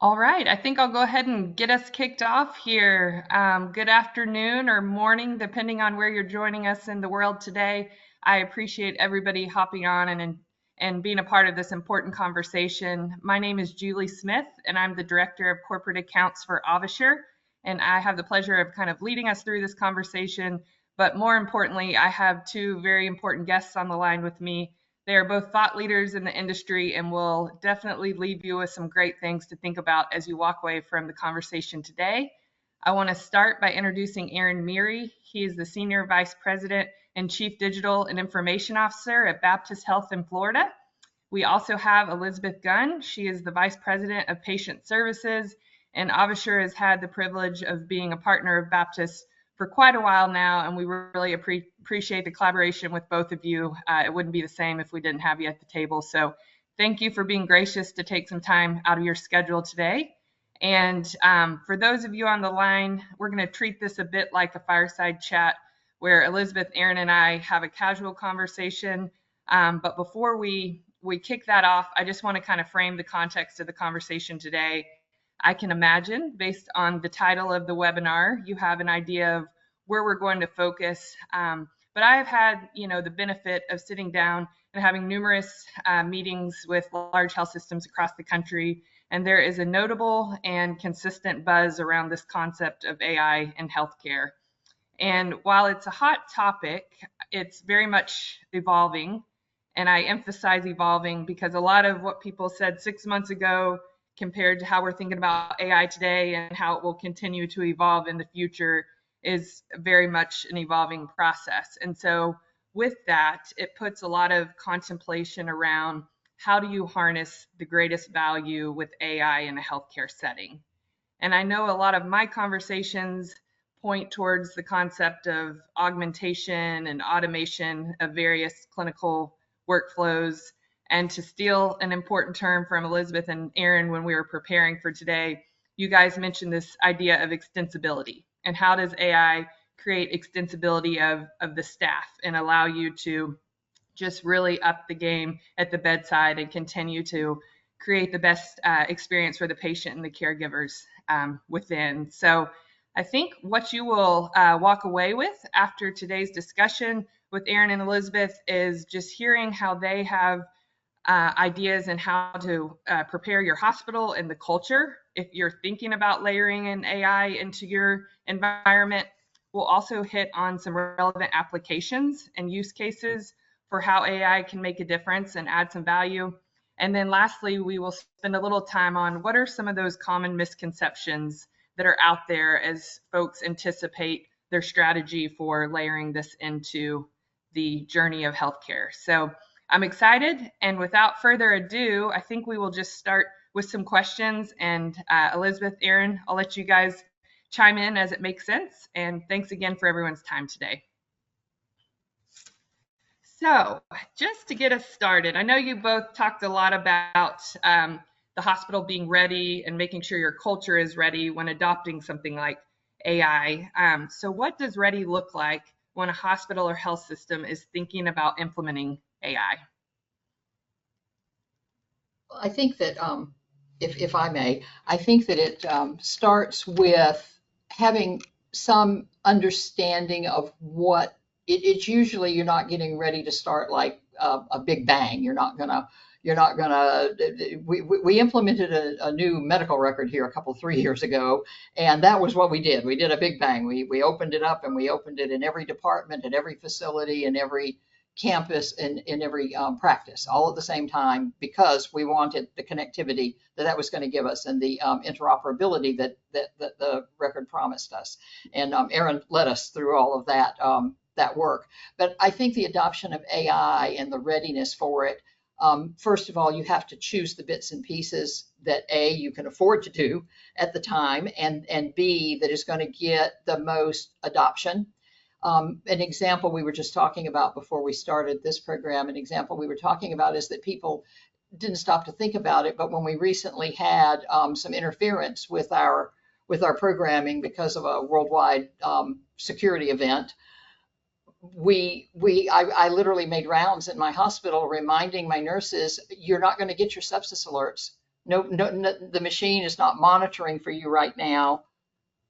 All right, I think I'll go ahead and get us kicked off here. Good afternoon or morning, depending on where you're joining us in the world today. I appreciate everybody hopping on and being a part of this important conversation. My name is Julie Smith, and I'm the Director of Corporate Accounts for AvaSure, and I have the pleasure of kind of leading us through this conversation. But more importantly, I have two very important guests on the line with me. They are both thought leaders in the industry and will definitely leave you with some great things to think about as you walk away from the conversation today. I want to start by introducing Aaron Miri. He is the Senior Vice President and Chief Digital and Information Officer at Baptist Health in Florida. We also have Elizabeth Gunn. She is the Vice President of Patient Services, and AvaSure has had the privilege of being a partner of Baptist for quite a while now, and we really appreciate the collaboration with both of you. It wouldn't be the same if we didn't have you at the table. So thank you for being gracious to take some time out of your schedule today. And for those of you on the line, we're going to treat this a bit like a fireside chat where Elizabeth, Aaron, and I have a casual conversation. But before we kick that off, I just want to kind of frame the context of the conversation today. I can imagine, based on the title of the webinar, you have an idea of where we're going to focus. But I have had, the benefit of sitting down and having numerous meetings with large health systems across the country, and there is a notable and consistent buzz around this concept of AI in healthcare. And while it's a hot topic, it's very much evolving. And I emphasize evolving because a lot of what people said 6 months ago compared to how we're thinking about AI today and how it will continue to evolve in the future is very much an evolving process. And so with that, it puts a lot of contemplation around how do you harness the greatest value with AI in a healthcare setting. And I know a lot of my conversations point towards the concept of augmentation and automation of various clinical workflows. And to steal an important term from Elizabeth and Aaron when we were preparing for today, you guys mentioned this idea of extensibility. And how does AI create extensibility of the staff and allow you to just really up the game at the bedside and continue to create the best experience for the patient and the caregivers within. So I think what you will walk away with after today's discussion with Aaron and Elizabeth is just hearing how they have ideas and how to prepare your hospital and the culture if you're thinking about layering an AI into your environment. We'll also hit on some relevant applications and use cases for how AI can make a difference and add some value. And then lastly, we will spend a little time on what are some of those common misconceptions that are out there as folks anticipate their strategy for layering this into the journey of healthcare. So I'm excited, and without further ado, I think we will just start with some questions. And Elizabeth, Aaron, I'll let you guys chime in as it makes sense. And thanks again for everyone's time today. So just to get us started, I know you both talked a lot about the hospital being ready and making sure your culture is ready when adopting something like AI. So what does ready look like when a hospital or health system is thinking about implementing AI? I think that, if I may, I think that it starts with having some understanding of what it's usually. You're not getting ready to start like a big bang. We implemented a new medical record here 3 years ago, and that was what we did. We did a big bang. We opened it up, and we opened it in every department, in every facility, in every campus, and in every practice, all at the same time, because we wanted the connectivity that was going to give us and the interoperability that the record promised us. And Aaron led us through all of that work. But I think the adoption of AI and the readiness for it, first of all, you have to choose the bits and pieces that A, you can afford to do at the time, and B, that is going to get the most adoption. An example we were just talking about before we started this program, an example we were talking about is that people didn't stop to think about it, but when we recently had some interference with our programming because of a worldwide security event, I literally made rounds in my hospital reminding my nurses, you're not going to get your sepsis alerts the machine is not monitoring for you right now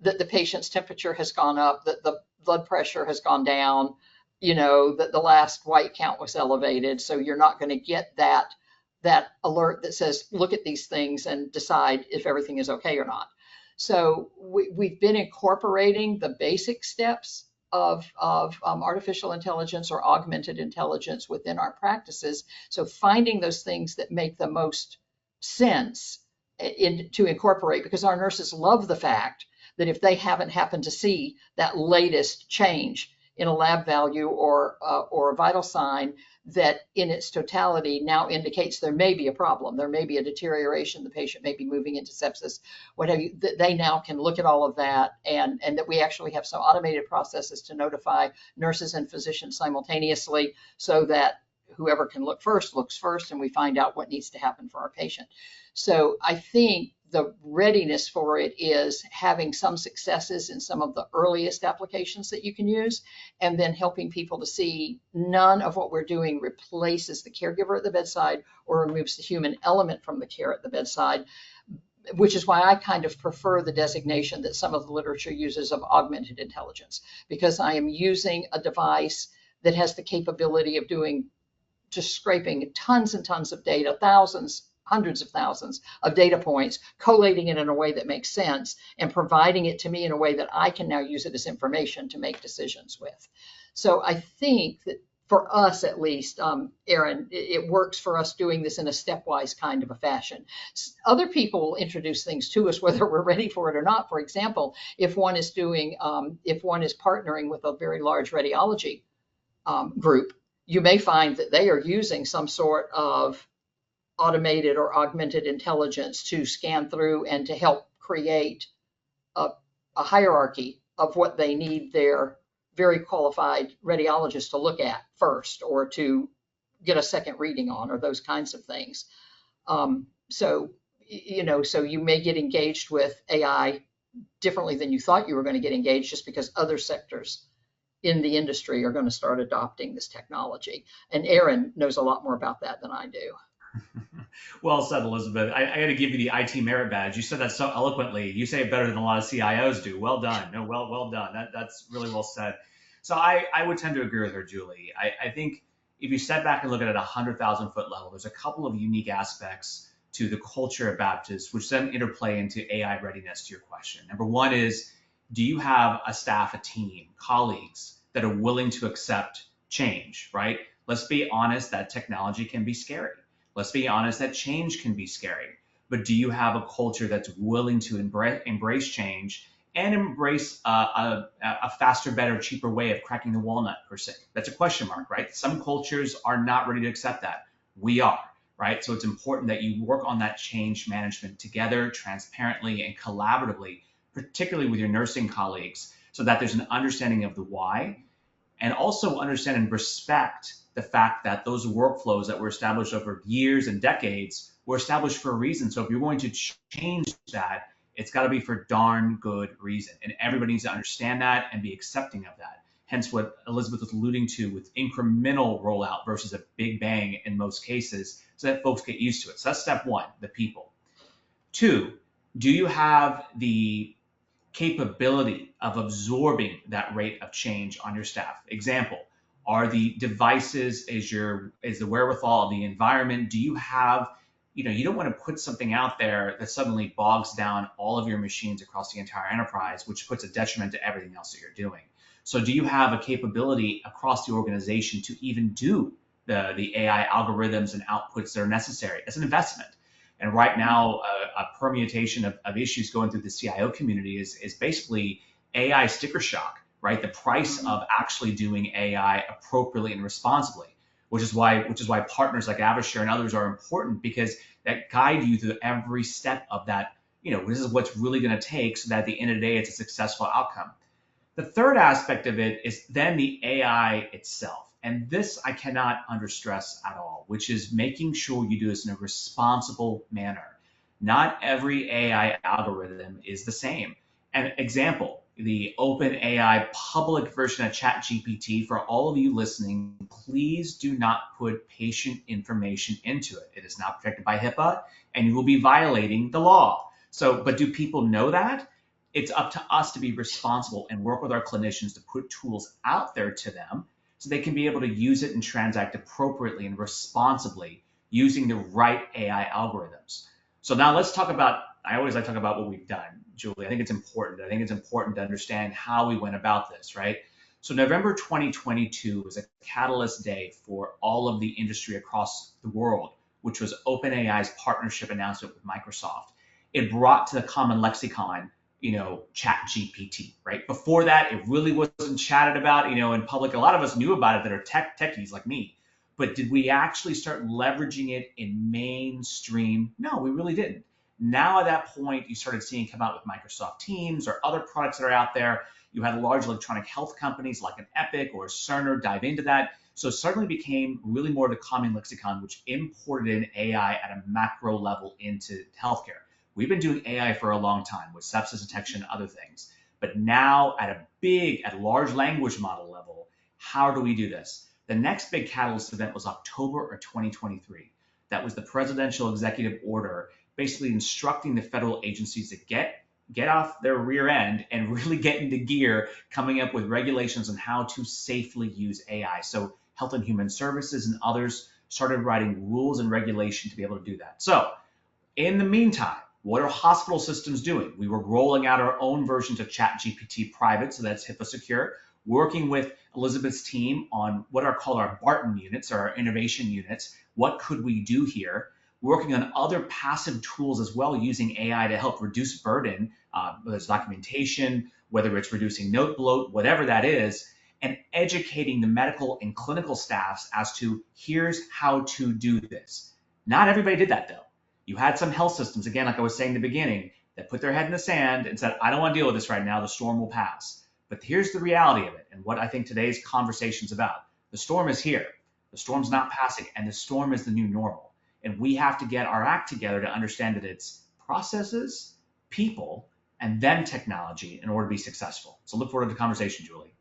that the patient's temperature has gone up, that the blood pressure has gone down, that the last white count was elevated. So you're not going to get that alert that says, look at these things and decide if everything is okay or not. So we've been incorporating the basic steps of artificial intelligence or augmented intelligence within our practices. So finding those things that make the most sense to incorporate, because our nurses love the fact that if they haven't happened to see that latest change in a lab value or a vital sign that in its totality now indicates there may be a problem, there may be a deterioration, the patient may be moving into sepsis, what have you, they now can look at all of that, and that we actually have some automated processes to notify nurses and physicians simultaneously, so that whoever can look first looks first, and we find out what needs to happen for our patient. So I think the readiness for it is having some successes in some of the earliest applications that you can use, and then helping people to see none of what we're doing replaces the caregiver at the bedside or removes the human element from the care at the bedside, which is why I kind of prefer the designation that some of the literature uses of augmented intelligence, because I am using a device that has the capability of doing just scraping tons and tons of data, thousands, hundreds of thousands of data points, collating it in a way that makes sense, and providing it to me in a way that I can now use it as information to make decisions with. So I think that for us, at least, Aaron, it works for us doing this in a stepwise kind of a fashion. Other people will introduce things to us, whether we're ready for it or not. For example, if one is partnering with a very large radiology group, you may find that they are using some sort of automated or augmented intelligence to scan through and to help create a hierarchy of what they need their very qualified radiologist to look at first, or to get a second reading on, or those kinds of things. So you may get engaged with AI differently than you thought you were going to get engaged, just because other sectors in the industry are going to start adopting this technology. And Aaron knows a lot more about that than I do. Well said, Elizabeth. I got to give you the IT merit badge. You said that so eloquently. You say it better than a lot of CIOs do. Well done. No, well done. That's really well said. So I would tend to agree with her, Julie. I think if you step back and look at it at a 100,000-foot level, there's a couple of unique aspects to the culture of Baptist, which then interplay into AI readiness, to your question. Number one is, do you have a staff, a team, colleagues that are willing to accept change, right? Let's be honest, that technology can be scary. Let's be honest, that change can be scary. But do you have a culture that's willing to embrace change and embrace a faster, better, cheaper way of cracking the walnut, per se? That's a question mark, right? Some cultures are not ready to accept that. We are, right? So it's important that you work on that change management together, transparently and collaboratively, particularly with your nursing colleagues, so that there's an understanding of the why, and also understand and respect the fact that those workflows that were established over years and decades were established for a reason. So if you're going to change that, it's got to be for darn good reason. And everybody needs to understand that and be accepting of that. Hence what Elizabeth was alluding to with incremental rollout versus a big bang in most cases, so that folks get used to it. So that's step one, the people. Two, do you have the capability of absorbing that rate of change on your staff? Example, are the devices, is the wherewithal of the environment? Do you have, you don't want to put something out there that suddenly bogs down all of your machines across the entire enterprise, which puts a detriment to everything else that you're doing. So do you have a capability across the organization to even do the AI algorithms and outputs that are necessary? It's an investment. And right now, a permutation of issues going through the CIO community is basically AI sticker shock, right? The price of actually doing AI appropriately and responsibly, which is why partners like AvaSure and others are important, because that guide you through every step of that. This is what's really going to take, so that at the end of the day, it's a successful outcome. The third aspect of it is then the AI itself. And this I cannot understress at all, which is making sure you do this in a responsible manner. Not every AI algorithm is the same. An example, the open AI public version of ChatGPT. For all of you listening, please do not put patient information into it. It is not protected by HIPAA, and you will be violating the law. So, but do people know that? It's up to us to be responsible and work with our clinicians to put tools out there to them so they can be able to use it and transact appropriately and responsibly using the right AI algorithms. So now let's talk about, I always like to talk about what we've done, Julie. I think it's important. I think it's important to understand how we went about this, right? So November 2022 was a catalyst day for all of the industry across the world, which was OpenAI's partnership announcement with Microsoft. It brought to the common lexicon, Chat GPT, right? Before that, it really wasn't chatted about, in public. A lot of us knew about it that are techies like me, but did we actually start leveraging it in mainstream? No, we really didn't. Now at that point, you started seeing come out with Microsoft Teams or other products that are out there. You had large electronic health companies like an Epic or Cerner dive into that. So it suddenly became really more of the common lexicon, which imported in AI at a macro level into healthcare. We've been doing AI for a long time with sepsis detection and other things. But now at large language model level, how do we do this? The next big catalyst event was October of 2023. That was the presidential executive order basically instructing the federal agencies to get off their rear end and really get into gear, coming up with regulations on how to safely use AI. So Health and Human Services and others started writing rules and regulation to be able to do that. So in the meantime, what are hospital systems doing? We were rolling out our own versions of ChatGPT private, so that's HIPAA secure, working with Elizabeth's team on what are called our Barton units, or our innovation units. What could we do here? Working on other passive tools as well, using AI to help reduce burden, whether it's documentation, whether it's reducing note bloat, whatever that is, and educating the medical and clinical staffs as to here's how to do this. Not everybody did that though. You had some health systems, again, like I was saying in the beginning, that put their head in the sand and said, I don't want to deal with this right now. The storm will pass. But here's the reality of it, and what I think today's conversation is about. The storm is here. The storm's not passing, and the storm is the new normal. And we have to get our act together to understand that it's processes, people, and then technology in order to be successful. So look forward to the conversation, Julie.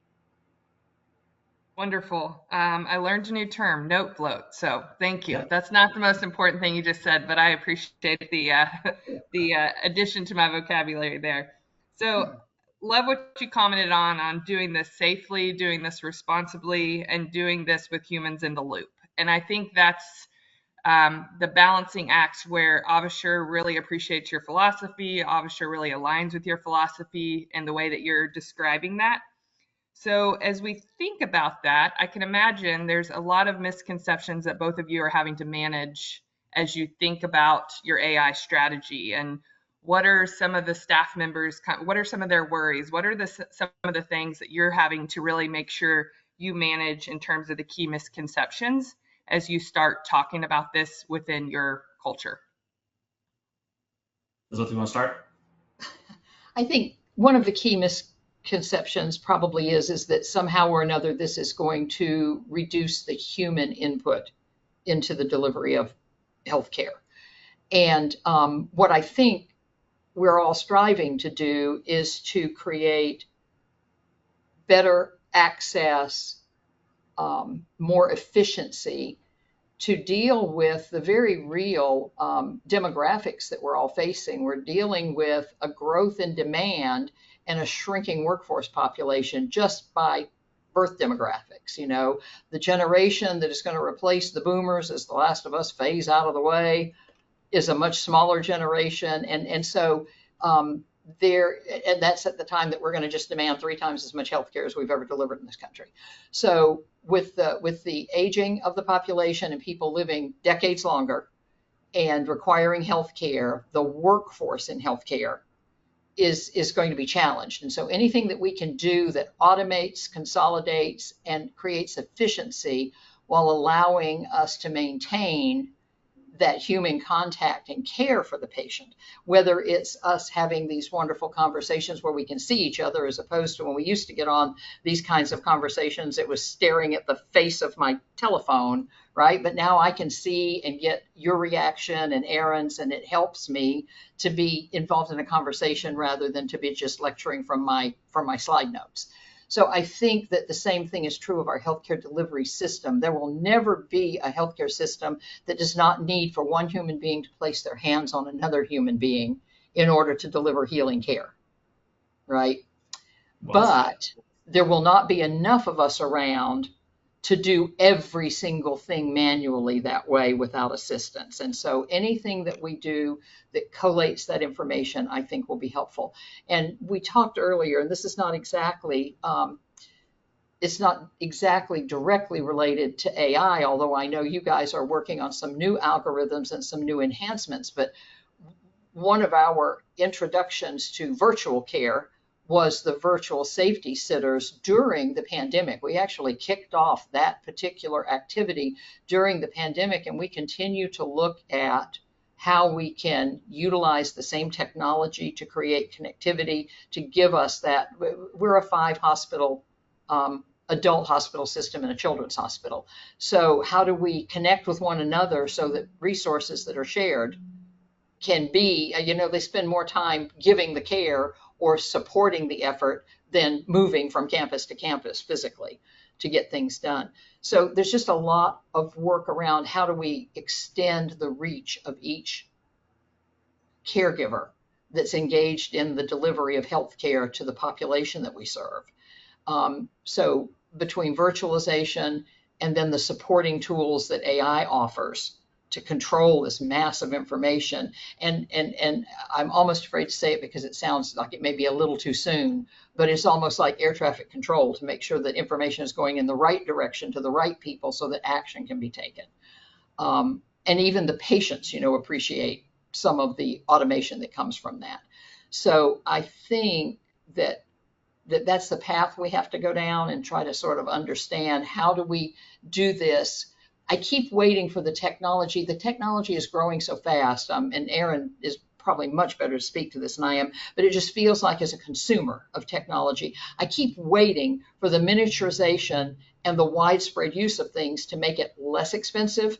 Wonderful. I learned a new term, note bloat. So thank you. That's not the most important thing you just said, but I appreciate the addition to my vocabulary there. So love what you commented on doing this safely, doing this responsibly, and doing this with humans in the loop. And I think that's the balancing acts where AvaSure really appreciates your philosophy. AvaSure really aligns with your philosophy and the way that you're describing that. So as we think about that, I can imagine there's a lot of misconceptions that both of you are having to manage as you think about your AI strategy. And what are some of the staff members, what are some of their worries? What are some of the things that you're having to really make sure you manage in terms of the key misconceptions as you start talking about this within your culture? Elizabeth, you want to start? I think one of the key misconceptions probably is that somehow or another this is going to reduce the human input into the delivery of healthcare. And what I think we're all striving to do is to create better access, more efficiency to deal with the very real demographics that we're all facing. We're dealing with a growth in demand and a shrinking workforce population just by birth demographics. The generation that is going to replace the boomers as the last of us phase out of the way is a much smaller generation. And so and that's at the time that we're going to just demand 3 times as much healthcare as we've ever delivered in this country. So with the aging of the population and people living decades longer and requiring healthcare, the workforce in healthcare is going to be challenged. And so anything that we can do that automates, consolidates, and creates efficiency while allowing us to maintain that human contact and care for the patient, whether it's us having these wonderful conversations where we can see each other, as opposed to when we used to get on these kinds of conversations, it was staring at the face of my telephone, right? But now I can see and get your reaction and Aaron's, and it helps me to be involved in a conversation rather than to be just lecturing from my slide notes. So I think that the same thing is true of our healthcare delivery system. There will never be a healthcare system that does not need for one human being to place their hands on another human being in order to deliver healing care, right? But there will not be enough of us around to do every single thing manually that way without assistance. And so anything that we do that collates that information, I think will be helpful. And we talked earlier, and this is not exactly, it's not exactly directly related to AI, although I know you guys are working on some new algorithms and some new enhancements. But one of our introductions to virtual care was the virtual safety sitters during the pandemic. We actually kicked off that particular activity during the pandemic, and we continue to look at how we can utilize the same technology to create connectivity to give us that. We're a 5-hospital adult hospital system and a children's hospital. So how do we connect with one another so that resources that are shared can be, they spend more time giving the care or supporting the effort than moving from campus to campus physically to get things done. So there's just a lot of work around how do we extend the reach of each caregiver that's engaged in the delivery of health care to the population that we serve. So between virtualization and then the supporting tools that AI offers to control this massive information. And I'm almost afraid to say it because it sounds like it may be a little too soon, but it's almost like air traffic control to make sure that information is going in the right direction to the right people so that action can be taken. And even the patients, appreciate some of the automation that comes from that. So I think that's the path we have to go down and try to sort of understand how do we do this. I keep waiting for the technology. The technology is growing so fast, and Aaron is probably much better to speak to this than I am, but it just feels like as a consumer of technology, I keep waiting for the miniaturization and the widespread use of things to make it less expensive.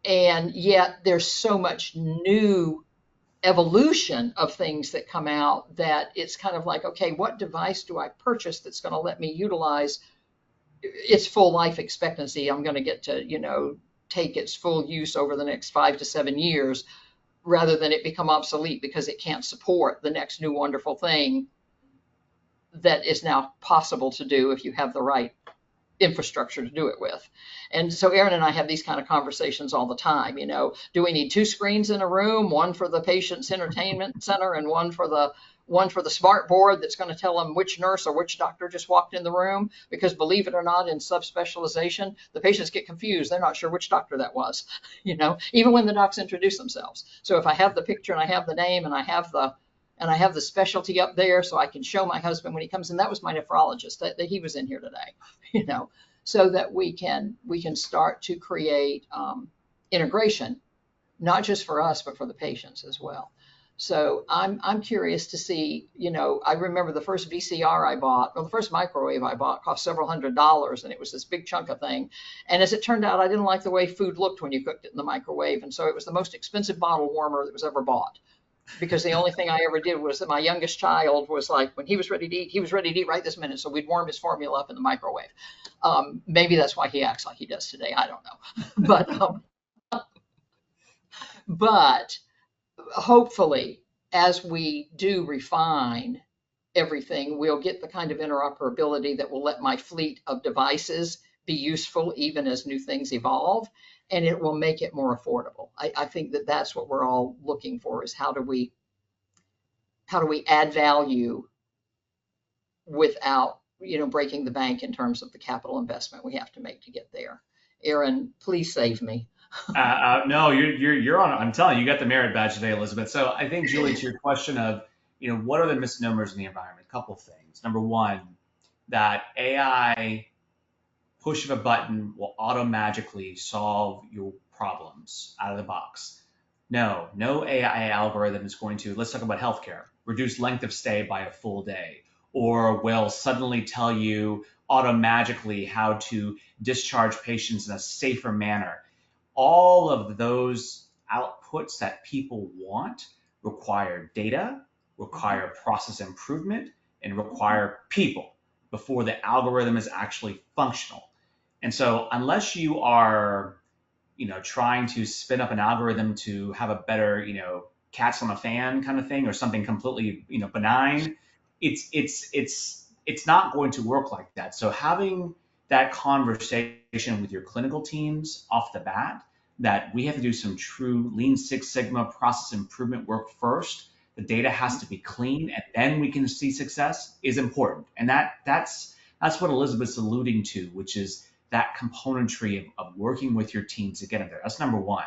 And yet there's so much new evolution of things that come out that it's kind of like, okay, what device do I purchase that's going to let me utilize its full life expectancy? I'm going to get to, take its full use over the next 5 to 7 years rather than it become obsolete because it can't support the next new wonderful thing that is now possible to do if you have the right infrastructure to do it with. And so Aaron and I have these kind of conversations all the time. Do we need 2 screens in a room, one for the patient's entertainment center and one for the smart board that's going to tell them which nurse or which doctor just walked in the room? Because believe it or not, in subspecialization, the patients get confused. They're not sure which doctor that was, even when the docs introduce themselves. So if I have the picture and I have the name and I have the specialty up there so I can show my husband when he comes in, that was my nephrologist, that he was in here today, so that we can start to create integration, not just for us, but for the patients as well. So I'm curious to see, I remember the first VCR I bought, the first microwave I bought cost several $100s, and it was this big chunk of thing. And as it turned out, I didn't like the way food looked when you cooked it in the microwave. And so it was the most expensive bottle warmer that was ever bought, because the only thing I ever did was that my youngest child was like, when he was ready to eat, he was ready to eat right this minute. So we'd warm his formula up in the microwave. Maybe that's why he acts like he does today. I don't know. But hopefully, as we do refine everything, we'll get the kind of interoperability that will let my fleet of devices be useful even as new things evolve, and it will make it more affordable. I think that that's what we're all looking for, is how do we add value without breaking the bank in terms of the capital investment we have to make to get there. Aaron, please save me. No, you're on. I'm telling you, you got the merit badge today, Elizabeth. So I think, Julie, to your question of, what are the misnomers in the environment? A couple things. Number one, that AI push of a button will auto-magically solve your problems out of the box. No AI algorithm is going to, let's talk about healthcare, reduce length of stay by a full day, or will suddenly tell you automagically how to discharge patients in a safer manner. All of those outputs that people want require data, require process improvement, and require people before the algorithm is actually functional. And so unless you are, trying to spin up an algorithm to have a better, cats on a fan kind of thing, or something completely, benign, it's not going to work like that. So having that conversation with your clinical teams off the bat, that we have to do some true Lean Six Sigma process improvement work first. The data has to be clean, and then we can see success, is important. And that's what Elizabeth's alluding to, which is that componentry of working with your team to get in there. That's number one.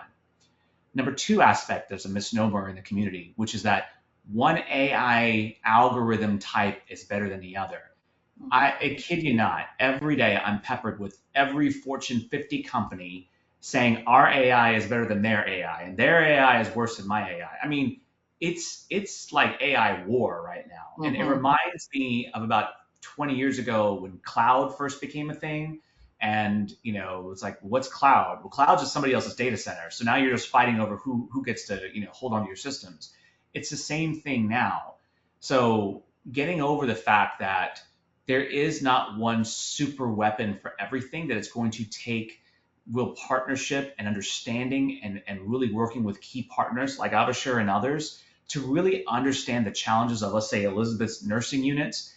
Number two aspect, there's a misnomer in the community, which is that one AI algorithm type is better than the other. I kid you not, every day I'm peppered with every Fortune 50 company saying our AI is better than their AI, and their AI is worse than my AI. I mean, it's like AI war right now. And it reminds me of about 20 years ago when cloud first became a thing. And, it's like, what's cloud? Well, cloud's just somebody else's data center. So now you're just fighting over who gets to, hold on to your systems. It's the same thing now. So getting over the fact that there is not one super weapon for everything, that it's going to take real partnership and understanding and really working with key partners like AvaSure and others to really understand the challenges of, let's say, Elizabeth's nursing units.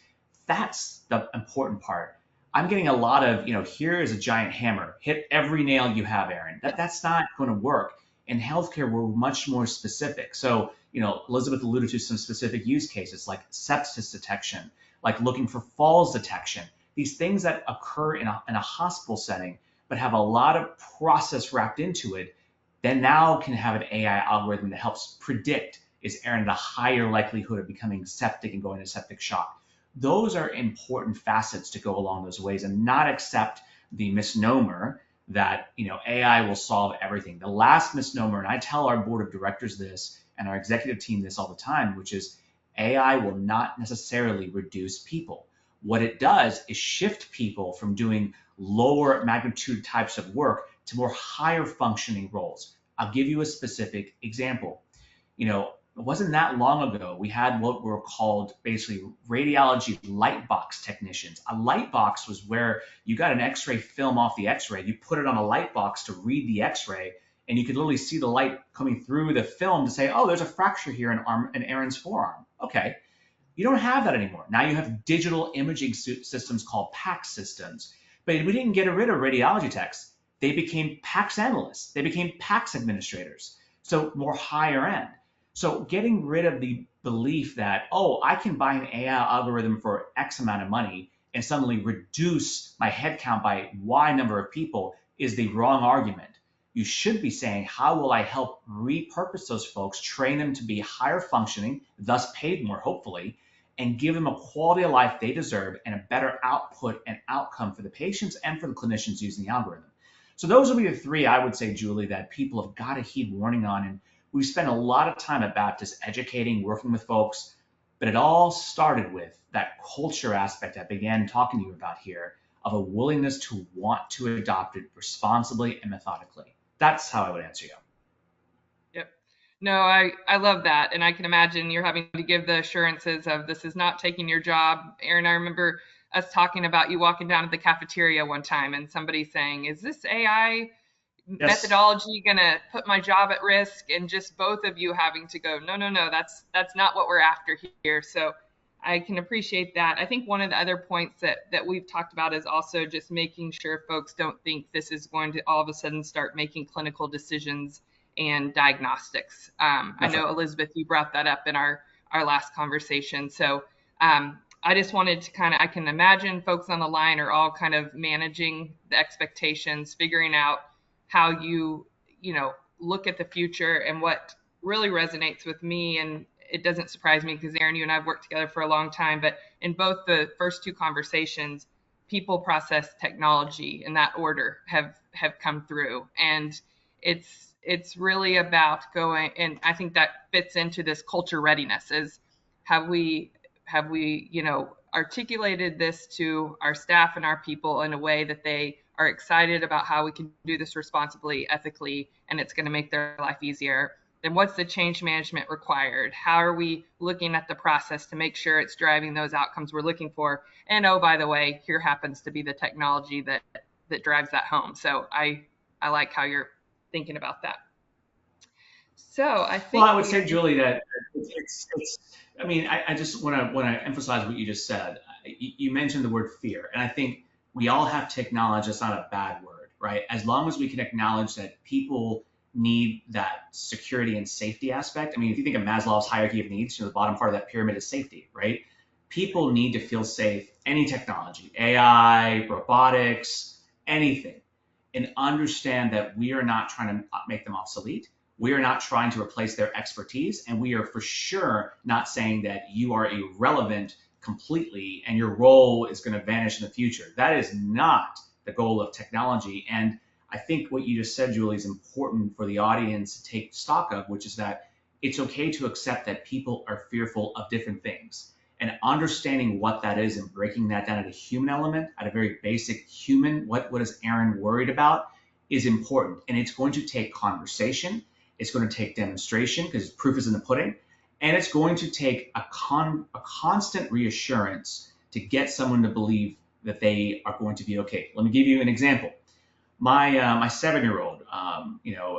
That's the important part. I'm getting a lot of, here is a giant hammer, hit every nail you have, Aaron. That's not going to work. In healthcare, we're much more specific. So, Elizabeth alluded to some specific use cases like sepsis detection, like looking for falls detection, these things that occur in a hospital setting, but have a lot of process wrapped into it, then now can have an AI algorithm that helps predict, is Aaron at a higher likelihood of becoming septic and going into septic shock? Those are important facets to go along those ways, and not accept the misnomer that AI will solve everything. The last misnomer, and I tell our board of directors this and our executive team this all the time, which is AI will not necessarily reduce people. What it does is shift people from doing lower magnitude types of work to more higher functioning roles. I'll give you a specific example. It wasn't that long ago, we had what were called basically radiology light box technicians. A light box was where you got an X-ray film off the X-ray, you put it on a light box to read the X-ray, and you could literally see the light coming through the film to say, oh, there's a fracture here in Aaron's forearm. Okay. You don't have that anymore. Now you have digital imaging systems called PACS systems. But we didn't get rid of radiology techs. They became PACS analysts. They became PACS administrators. So more higher end. So getting rid of the belief that, oh, I can buy an AI algorithm for X amount of money and suddenly reduce my headcount by Y number of people is the wrong argument. You should be saying, how will I help repurpose those folks, train them to be higher functioning, thus paid more, hopefully, and give them a quality of life they deserve and a better output and outcome for the patients and for the clinicians using the algorithm. So those will be the three, I would say, Julie, that people have got to heed warning on. And we spent a lot of time at Baptist educating, working with folks, but it all started with that culture aspect I began talking to you about here, of a willingness to want to adopt it responsibly and methodically. That's how I would answer you. Yep. No, I love that. And I can imagine you're having to give the assurances of this is not taking your job. Aaron, I remember us talking about you walking down to the cafeteria one time and somebody saying, is this AI methodology going to put my job at risk? And just both of you having to go, no, that's not what we're after here. So I can appreciate that. I think one of the other points that we've talked about is also just making sure folks don't think this is going to all of a sudden start making clinical decisions and diagnostics. I know, Elizabeth, you brought that up in our last conversation. So I just wanted to I can imagine folks on the line are all kind of managing the expectations, figuring out how you look at the future. And what really resonates with me, and it doesn't surprise me because Aaron, you and I have worked together for a long time, but in both the first two conversations, people, process, technology in that order have come through. And it's really about going, and I think that fits into this culture readiness. Is have we articulated this to our staff and our people in a way that they are excited about how we can do this responsibly, ethically, and it's going to make their life easier? Then what's the change management required? How are we looking at the process to make sure it's driving those outcomes we're looking for? And oh, by the way, here happens to be the technology that drives that home. So I like how you're thinking about that. So I think. Well, I would say, Julie, that I mean, I just want to emphasize what you just said. You mentioned the word fear, and I think we all have to acknowledge that's not a bad word, right? As long as we can acknowledge that people need that security and safety aspect. I mean, if you think of Maslow's hierarchy of needs, the bottom part of that pyramid is safety, right? People need to feel safe. Any technology, AI, robotics, anything, and understand that we are not trying to make them obsolete. We are not trying to replace their expertise, and we are for sure not saying that you are irrelevant completely and your role is going to vanish in the future. That is not the goal of technology. And I think what you just said, Julie, is important for the audience to take stock of, which is that it's okay to accept that people are fearful of different things. And understanding what that is and breaking that down at a human element, at a very basic human, what is Aaron worried about, is important. And it's going to take conversation. It's going to take demonstration, because proof is in the pudding. And it's going to take a constant reassurance to get someone to believe that they are going to be okay. Let me give you an example. My 7-year-old,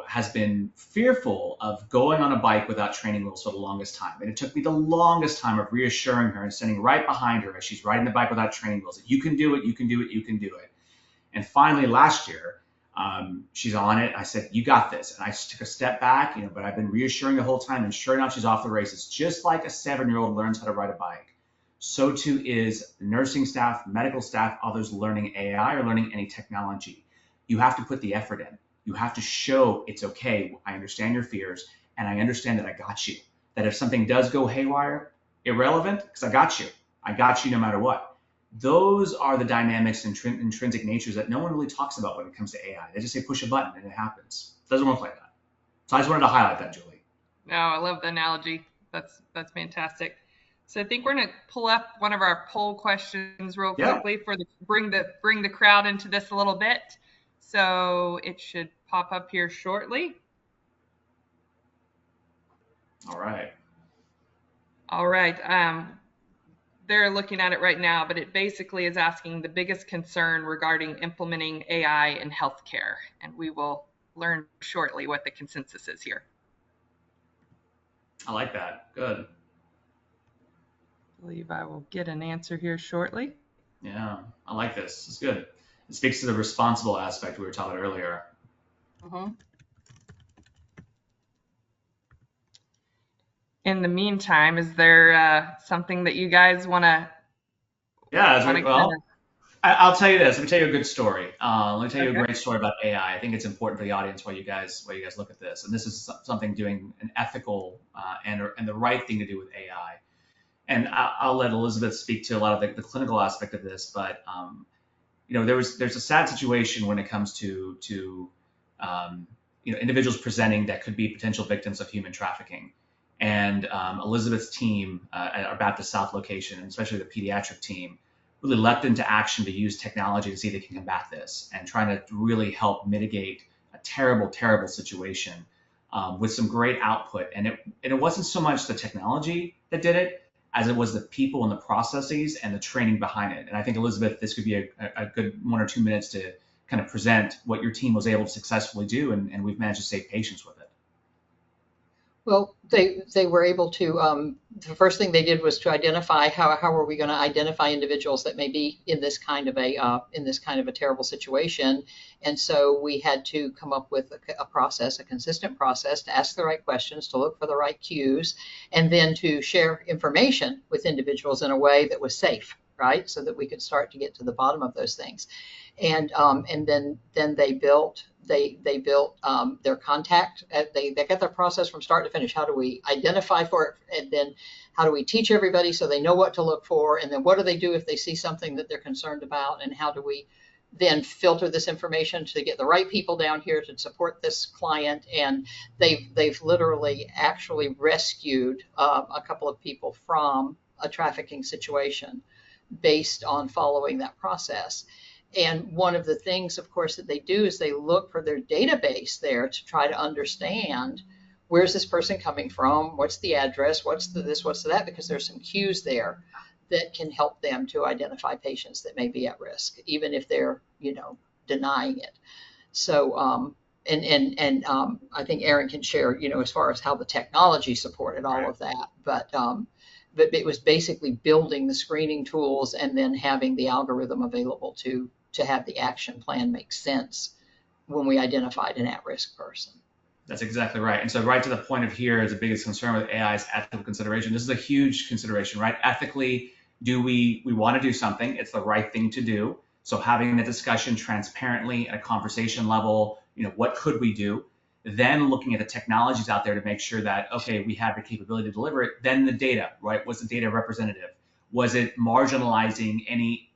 has been fearful of going on a bike without training wheels for the longest time. And it took me the longest time of reassuring her and standing right behind her as she's riding the bike without training wheels. That you can do it, you can do it, you can do it. And finally last year, she's on it. I said, you got this. And I just took a step back, but I've been reassuring the whole time. And sure enough, she's off the races. Just like a 7-year-old learns how to ride a bike, so too is nursing staff, medical staff, others learning AI or learning any technology. You have to put the effort in. You have to show it's okay. I understand your fears, and I understand that I got you. That if something does go haywire, irrelevant, because I got you. I got you no matter what. Those are the dynamics and intrinsic natures that no one really talks about when it comes to AI. They just say push a button and it happens. It doesn't work like that. So I just wanted to highlight that, Julie. No, I love the analogy. That's fantastic. So I think we're going to pull up one of our poll questions real quickly for bring the crowd into this a little bit. So it should pop up here shortly. All right. They're looking at it right now, but it basically is asking the biggest concern regarding implementing AI in healthcare. And we will learn shortly what the consensus is here. I like that. Good. I believe I will get an answer here shortly. Yeah, I like this. It's good. It speaks to the responsible aspect we were talking about earlier. In the meantime, is there something that you guys want to? Yeah, I'll tell you this. Let me tell you a good story. Let me tell you a great story about AI. I think it's important for the audience while you guys look at this. And this is something doing an ethical and the right thing to do with AI. And I'll let Elizabeth speak to a lot of the clinical aspect of this. But there's a sad situation when it comes to individuals presenting that could be potential victims of human trafficking. And Elizabeth's team at our Baptist South location, and especially the pediatric team, really leapt into action to use technology to see if they can combat this and trying to really help mitigate a terrible, terrible situation with some great output. And it wasn't so much the technology that did it as it was the people and the processes and the training behind it. And I think, Elizabeth, this could be a good 1 or 2 minutes to kind of present what your team was able to successfully do, and we've managed to save patients with it. Well, they were able to, the first thing they did was to identify how are we going to identify individuals that may be in this kind of a terrible situation. And so we had to come up with a consistent process to ask the right questions, to look for the right cues, and then to share information with individuals in a way that was safe, right? So that we could start to get to the bottom of those things. And then they built their contact. They got their process from start to finish. How do we identify for it? And then how do we teach everybody so they know what to look for? And then what do they do if they see something that they're concerned about? And how do we then filter this information to get the right people down here to support this client. And they've literally actually rescued a couple of people from a trafficking situation based on following that process. And one of the things, of course, that they do is they look for their database there to try to understand, where's this person coming from? What's the address? What's the this? What's the that? Because there's some cues there that can help them to identify patients that may be at risk, even if they're, denying it. So, I think Aaron can share, as far as how the technology supported all of that. But it was basically building the screening tools and then having the algorithm available to have the action plan make sense when we identified an at-risk person. That's exactly right. And so right to the point of here is the biggest concern with AI is ethical consideration. This is a huge consideration, right? Ethically, do we want to do something? It's the right thing to do. So having the discussion transparently at a conversation level, what could we do? Then looking at the technologies out there to make sure that, okay, we have the capability to deliver it. Then the data, right? Was the data representative? Was it marginalizing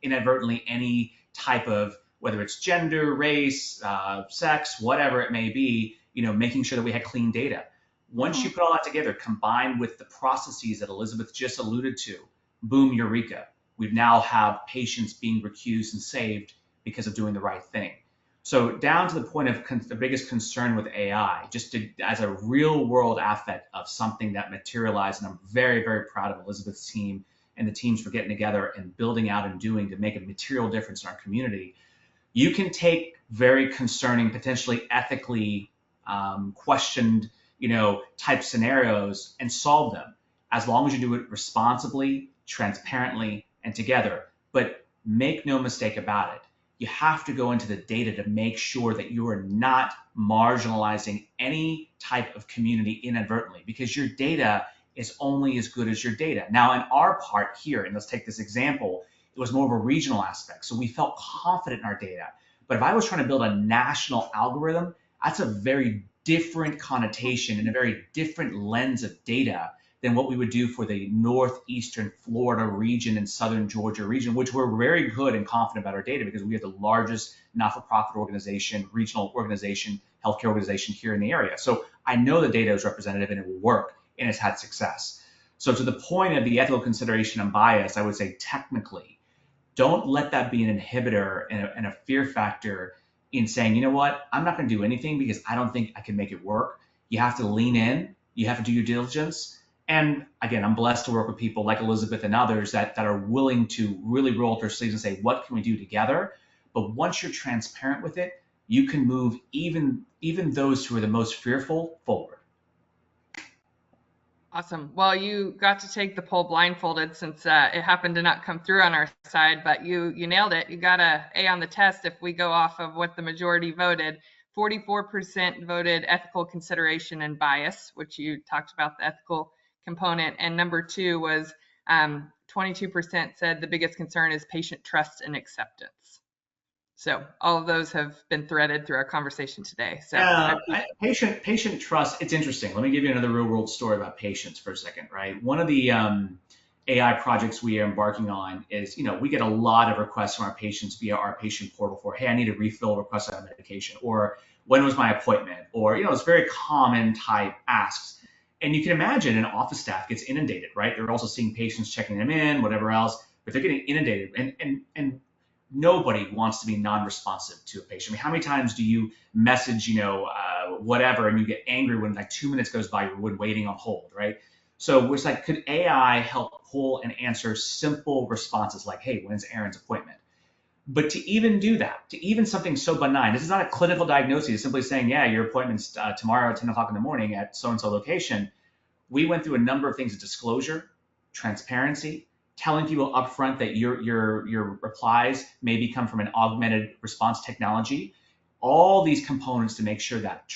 inadvertently any type of, whether it's gender, race, sex, whatever it may be, making sure that we had clean data. Once you put all that together, combined with the processes that Elizabeth just alluded to, boom, eureka. We now have patients being recused and saved because of doing the right thing. So down to the point of the biggest concern with AI, as a real world aspect of something that materialized, and I'm very, very proud of Elizabeth's team and the teams for getting together and building out and doing to make a material difference in our community. You can take very concerning, potentially ethically questioned, type scenarios and solve them, as long as you do it responsibly, transparently, and together. But make no mistake about it. You have to go into the data to make sure that you are not marginalizing any type of community inadvertently, because your data is only as good as your data. Now, in our part here, and let's take this example, it was more of a regional aspect. So we felt confident in our data. But if I was trying to build a national algorithm, that's a very different connotation and a very different lens of data than what we would do for the northeastern Florida region and southern Georgia region, which we're very good and confident about our data because we have the largest not-for-profit organization, regional organization, healthcare organization here in the area. So I know the data is representative and it will work and it's had success. So to the point of the ethical consideration and bias, I would say technically, don't let that be an inhibitor and a fear factor in saying, you know what, I'm not going to do anything because I don't think I can make it work. You have to lean in. You have to do your diligence. And again, I'm blessed to work with people like Elizabeth and others that are willing to really roll up their sleeves and say, what can we do together? But once you're transparent with it, you can move even those who are the most fearful forward. Awesome. Well, you got to take the poll blindfolded since it happened to not come through on our side, but you nailed it. You got a A on the test if we go off of what the majority voted. 44% voted ethical consideration and bias, which you talked about the ethical component. And number two was 22% said the biggest concern is patient trust and acceptance. So all of those have been threaded through our conversation today. So patient trust, it's interesting. Let me give you another real world story about patients for a second, right? One of the AI projects we are embarking on is, we get a lot of requests from our patients via our patient portal for, hey, I need a refill, request on medication, or when was my appointment? Or, it's very common type asks. And you can imagine an office staff gets inundated, right? They're also seeing patients checking them in, whatever else, but they're getting inundated. And nobody wants to be non-responsive to a patient. I mean, how many times do you message, whatever, and you get angry when like 2 minutes goes by, you're waiting on hold, right? So it's like, could AI help pull and answer simple responses like, hey, when's Aaron's appointment? But to even do that, to even something so benign, this is not a clinical diagnosis, it's simply saying, yeah, your appointment's tomorrow at 10 o'clock in the morning at so-and-so location. We went through a number of things of disclosure, transparency, telling people upfront that your replies maybe come from an augmented response technology, all these components to make sure that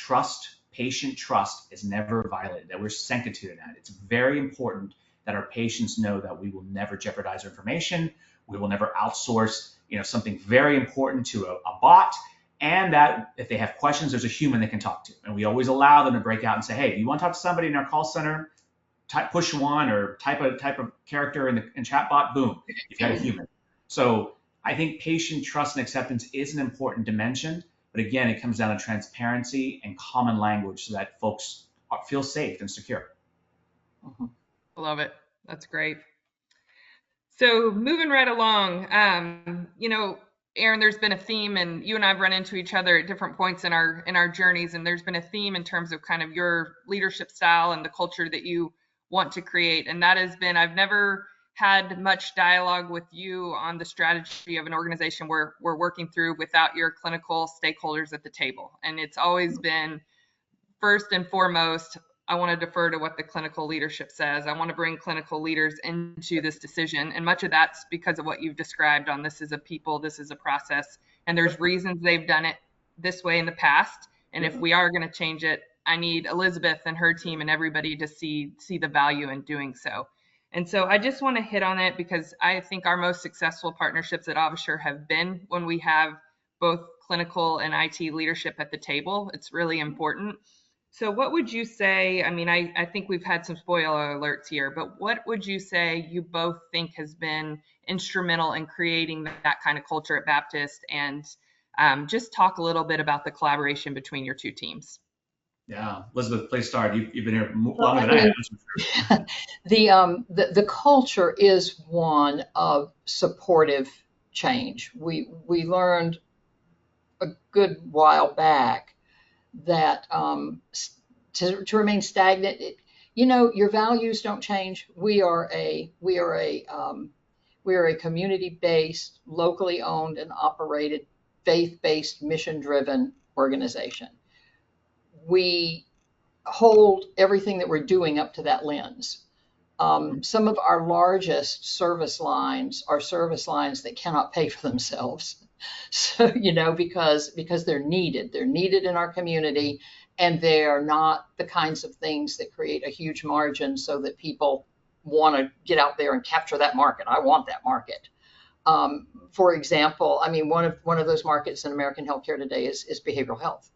patient trust is never violated, that we're sensitive to that. It's very important that our patients know that we will never jeopardize their information, we will never outsource something very important to a bot, and that if they have questions, there's a human they can talk to. And we always allow them to break out and say, hey, if you want to talk to somebody in our call center, push one or type of character in chatbot, boom, you've got a human. So I think patient trust and acceptance is an important dimension, but again, it comes down to transparency and common language so that folks feel safe and secure. Mhm. Love it. That's great. So moving right along, Aaron, there's been a theme, and you and I've run into each other at different points in our journeys, and there's been a theme in terms of kind of your leadership style and the culture that you want to create, and that has been I've never had much dialogue with you on the strategy of an organization we're working through without your clinical stakeholders at the table, and it's always been first and foremost, I want to defer to what the clinical leadership says. I want to bring clinical leaders into this decision. And much of that's because of what you've described on this is a people, this is a process, and there's reasons they've done it this way in the past. And if we are going to change it, I need Elizabeth and her team and everybody to see the value in doing so. And so I just want to hit on it because I think our most successful partnerships at AvaSure have been when we have both clinical and IT leadership at the table. It's really important. So what would you say? I mean, I think we've had some spoiler alerts here, but what would you say you both think has been instrumental in creating that kind of culture at Baptist? And just talk a little bit about the collaboration between your two teams. Yeah, Elizabeth, please start. You've been here So longer I than I mean, have. the culture is one of supportive change. We learned a good while back that to remain stagnant, your values don't change. We are a community-based, locally owned and operated, faith-based, mission-driven organization. We hold everything that we're doing up to that lens. Some of our largest service lines are service lines that cannot pay for themselves. So, because they're needed in our community, and they are not the kinds of things that create a huge margin so that people want to get out there and capture that market. I want that market. For example, I mean, one of those markets in American healthcare today is behavioral health.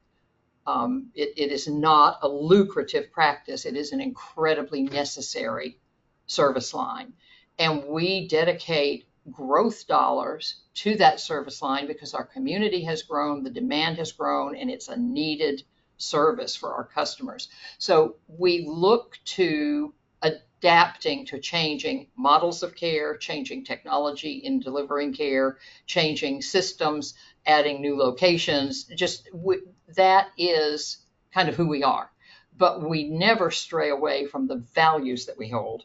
It is not a lucrative practice. It is an incredibly necessary service line. And we dedicate growth dollars to that service line because our community has grown, the demand has grown, and it's a needed service for our customers. So we look to adapting to changing models of care, changing technology in delivering care, changing systems, adding new locations. That is kind of who we are. But we never stray away from the values that we hold.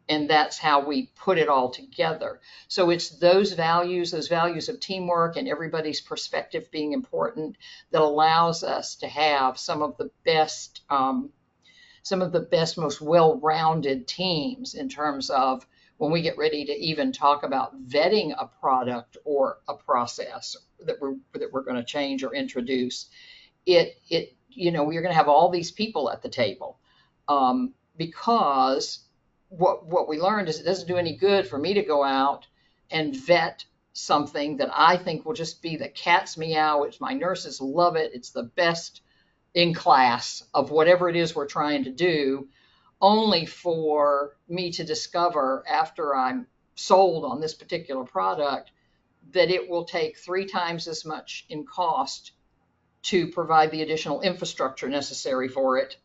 And that's how we put it all together. So it's those values of teamwork and everybody's perspective being important, that allows us to have some of the best, most well-rounded teams in terms of when we get ready to even talk about vetting a product or a process that we're going to change or introduce. We're going to have all these people at the table, because what we learned is it doesn't do any good for me to go out and vet something that I think will just be the cat's meow, which my nurses love it. It's the best in class of whatever it is we're trying to do, only for me to discover after I'm sold on this particular product that it will take 3 times as much in cost to provide the additional infrastructure necessary for it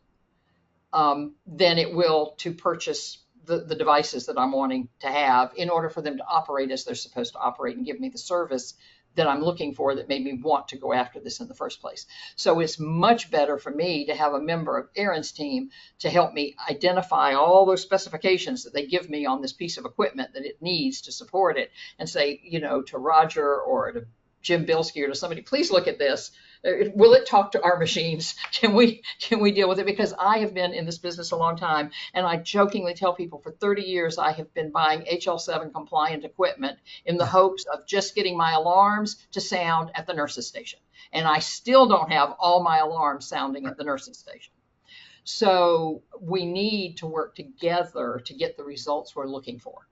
than it will to purchase the devices that I'm wanting to have in order for them to operate as they're supposed to operate and give me the service that I'm looking for that made me want to go after this in the first place. So it's much better for me to have a member of Aaron's team to help me identify all those specifications that they give me on this piece of equipment that it needs to support it, and say, to Roger or to Jim Bilski or to somebody, please look at this. Will it talk to our machines? Can we deal with it? Because I have been in this business a long time, and I jokingly tell people for 30 years I have been buying HL7 compliant equipment in the hopes of just getting my alarms to sound at the nurse's station. And I still don't have all my alarms sounding at the nurse's station. So we need to work together to get the results we're looking for.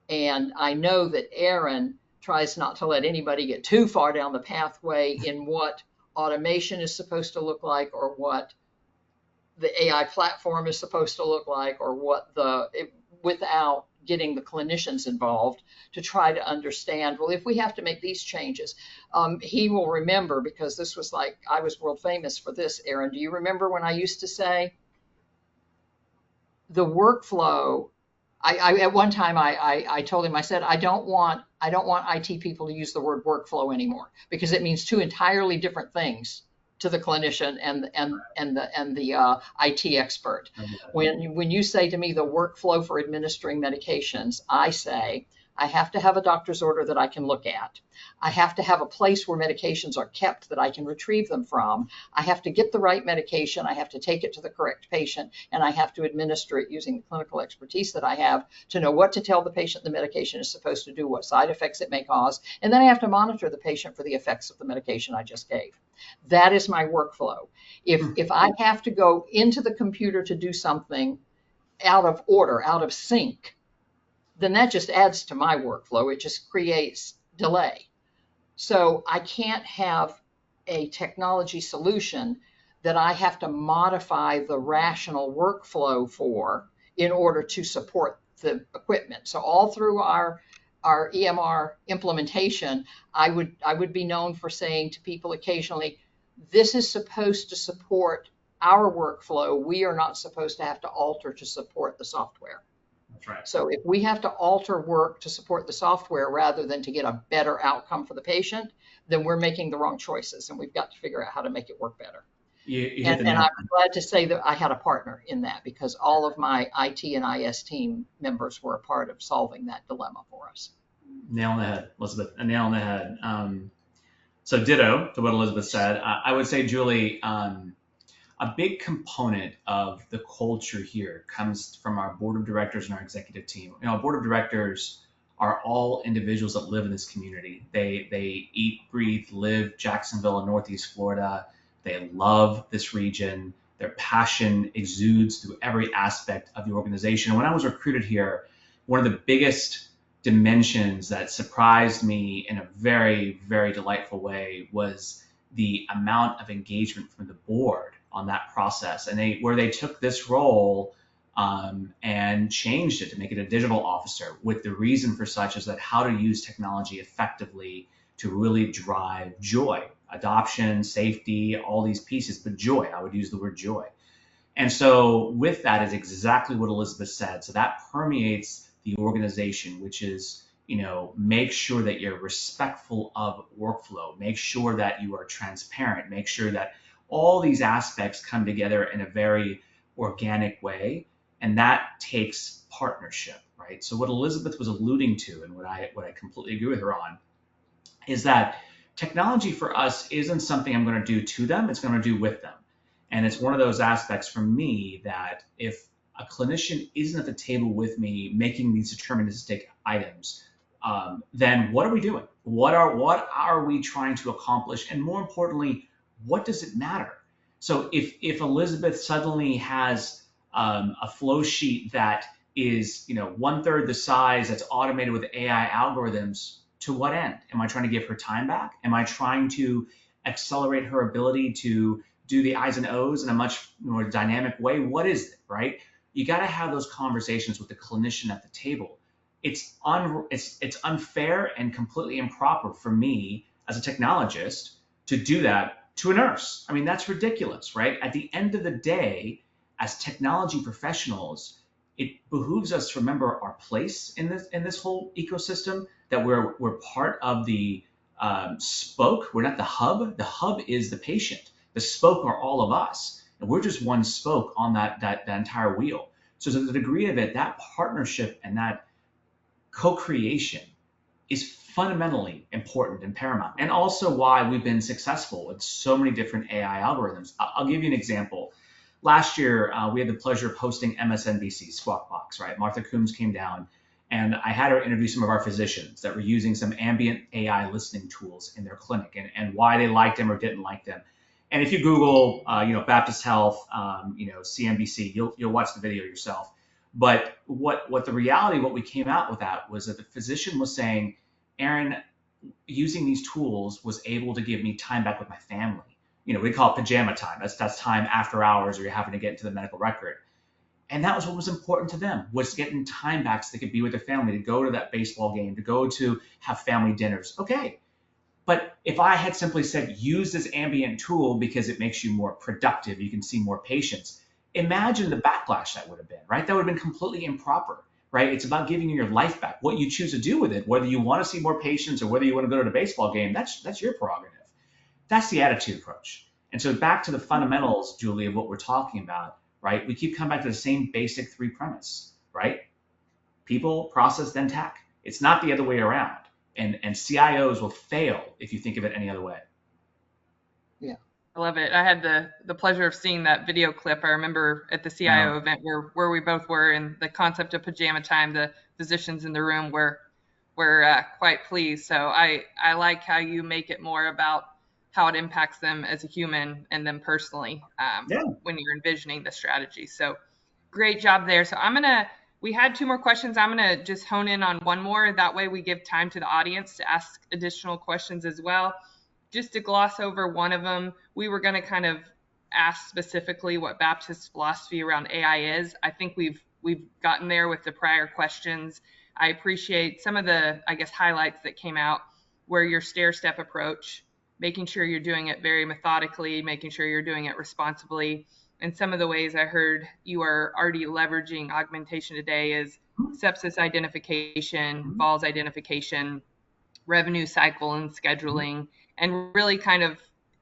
And I know that Aaron tries not to let anybody get too far down the pathway in what automation is supposed to look like, or what the AI platform is supposed to look like, or without getting the clinicians involved to try to understand, well, if we have to make these changes, he will remember, because this was like, I was world famous for this, Aaron. Do you remember when I used to say the workflow? I at one time I told him, I said, I don't want IT people to use the word workflow anymore, because it means two entirely different things to the clinician and the IT expert. When you say to me the workflow for administering medications, I say I have to have a doctor's order that I can look at. I have to have a place where medications are kept that I can retrieve them from. I have to get the right medication. I have to take it to the correct patient, and I have to administer it using the clinical expertise that I have to know what to tell the patient the medication is supposed to do, what side effects it may cause, and then I have to monitor the patient for the effects of the medication I just gave. That is my workflow. If I have to go into the computer to do something out of order, out of sync, then that just adds to my workflow. It just creates delay. So I can't have a technology solution that I have to modify the rational workflow for in order to support the equipment. So all through our EMR implementation, I would be known for saying to people occasionally, this is supposed to support our workflow. We are not supposed to have to alter to support the software. That's right. So if we have to alter work to support the software rather than to get a better outcome for the patient, then we're making the wrong choices, and we've got to figure out how to make it work better. And I'm glad to say that I had a partner in that, because all of my IT and IS team members were a part of solving that dilemma for us. Nail on the head, Elizabeth. A nail on the head. So ditto to what Elizabeth said. I would say, Julie, a big component of the culture here comes from our board of directors and our executive team. Our board of directors are all individuals that live in this community. They eat, breathe, live Jacksonville and Northeast Florida. They love this region. Their passion exudes through every aspect of the organization. When I was recruited here, one of the biggest dimensions that surprised me in a very, very delightful way was the amount of engagement from the board on that process, and where they took this role and changed it to make it a digital officer, with the reason for such is that how to use technology effectively to really drive joy, adoption, safety, all these pieces, but joy. I would use the word joy. And so with that is exactly what Elizabeth said. So that permeates the organization, which is, make sure that you're respectful of workflow, make sure that you are transparent, make sure that all these aspects come together in a very organic way, and that takes partnership, right? So what Elizabeth was alluding to, and what I completely agree with her on, is that technology for us isn't something I'm going to do to them, it's going to do with them. And it's one of those aspects for me that if a clinician isn't at the table with me making these deterministic items, then what are we doing? What are we trying to accomplish? And more importantly, what does it matter? So if Elizabeth suddenly has a flow sheet that is 1/3 the size, that's automated with AI algorithms, to what end? Am I trying to give her time back? Am I trying to accelerate her ability to do the I's and O's in a much more dynamic way? What is it, right? You got to have those conversations with the clinician at the table. It's unfair and completely improper for me as a technologist to do that to a nurse. I mean, that's ridiculous, right? At the end of the day, as technology professionals, it behooves us to remember our place in this whole ecosystem, that we're part of the spoke. We're not the hub. The hub is the patient. The spoke are all of us, and we're just one spoke on that entire wheel. So to the degree of it, that partnership and that co-creation is fundamentally important and paramount, and also why we've been successful with so many different AI algorithms. I'll give you an example. Last year, we had the pleasure of hosting MSNBC Squawk Box, right? Martha Coombs came down, and I had her interview some of our physicians that were using some ambient AI listening tools in their clinic, and why they liked them or didn't like them. And if you Google, Baptist Health, CNBC, you'll watch the video yourself. But what the reality, what we came out with that was that the physician was saying, Aaron, using these tools was able to give me time back with my family. We call it pajama time. That's time after hours, or you're having to get into the medical record. And that was what was important to them, was getting time back so they could be with their family, to go to that baseball game, to go to have family dinners. Okay. But if I had simply said, use this ambient tool because it makes you more productive, you can see more patients, imagine the backlash that would have been, right? That would have been completely improper, right? It's about giving you your life back. What you choose to do with it, whether you want to see more patients or whether you want to go to the baseball game, that's your prerogative. That's the attitude approach. And so back to the fundamentals, Julie, of what we're talking about, right? We keep coming back to the same basic three premise, right? People, process, then tech. It's not the other way around. And CIOs will fail if you think of it any other way. Yeah. I love it. I had the pleasure of seeing that video clip. I remember at the CIO event where we both were, and the concept of pajama time, the physicians in the room were quite pleased. So I like how you make it more about how it impacts them as a human and them personally when you're envisioning the strategy. So great job there. So we had two more questions. I'm going to just hone in on one more. That way we give time to the audience to ask additional questions as well. Just to gloss over one of them, we were going to kind of ask specifically what Baptist's philosophy around AI is. I think we've gotten there with the prior questions. I appreciate some of the, I guess, highlights that came out, where your stair-step approach, making sure you're doing it very methodically, making sure you're doing it responsibly. And some of the ways I heard you are already leveraging augmentation today is sepsis identification, falls identification, revenue cycle and scheduling, and really kind of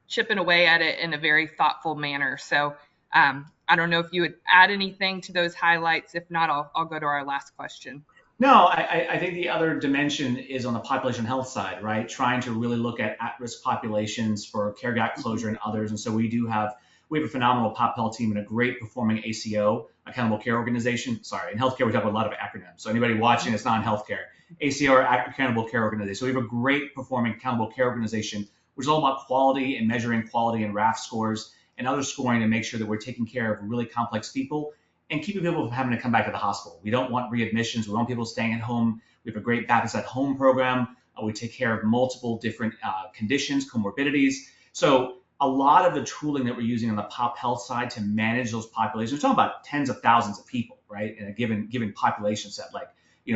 chipping away at it in a very thoughtful manner. So I don't know if you would add anything to those highlights. If not, I'll go to our last question. No, I think the other dimension is on the population health side, right? Trying to really look at-risk populations for care gap closure and others. And so we have a phenomenal pop health team and a great performing ACO, accountable care organization. Sorry, in healthcare, we talk about a lot of acronyms. So anybody watching that's not in healthcare, ACO or accountable care organization. So we have a great performing accountable care organization, which is all about quality and measuring quality and RAF scores and other scoring to make sure that we're taking care of really complex people and keeping people from having to come back to the hospital. We don't want readmissions. We want people staying at home. We have a great Baptist at Home program. We take care of multiple different conditions, comorbidities. So a lot of the tooling that we're using on the pop health side to manage those populations, we're talking about tens of thousands of people, right, in a given population set, like